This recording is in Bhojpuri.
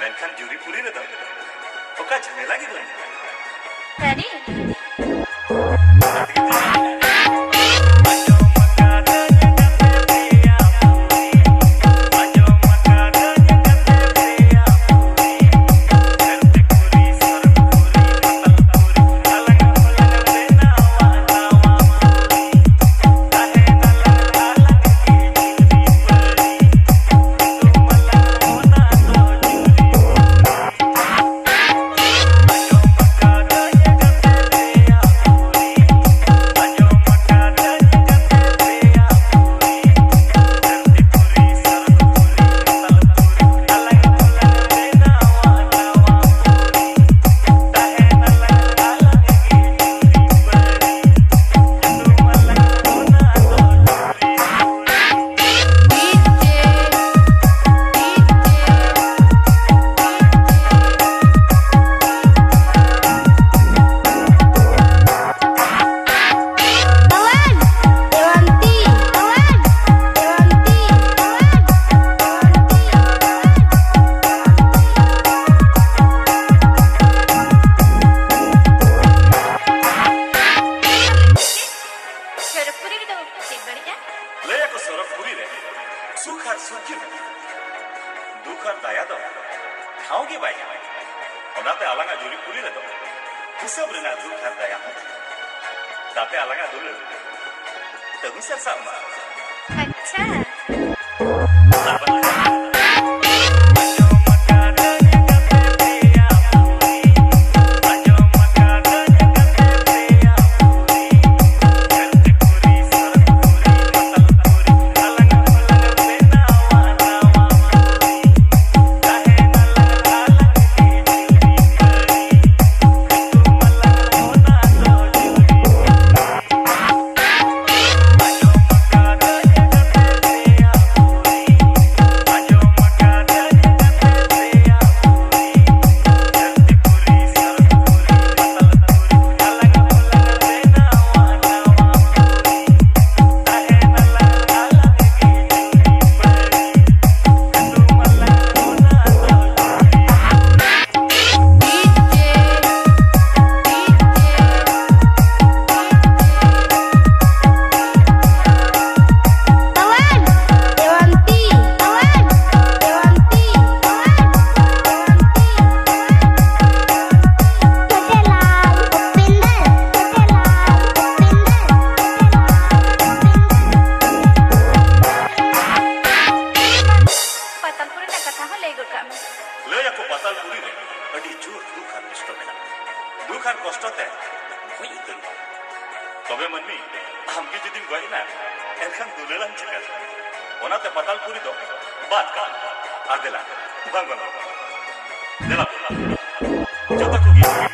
मेनखान जुरीपुरी रे दो ओका झमेला गे बन Ready? लया को सरफपुरी रे सुख और सुखी में दुख और दया दो ठाव गे बाय ओनाते आलांगा जुरीपुरी रे दो हिसाब रेना दुख और दया ताते आलांगा दुल तगु सर सामा अच्छा लया को पातालपुरी रे अडी जोर दुख और कष्ट मेला दुख और कष्ट ते कोई इतर तबे मनमी हमके जदी गई ना एनखान दुलेलान चिका ओनाते पातालपुरी दो बात का आदेला बांगना देला जोता को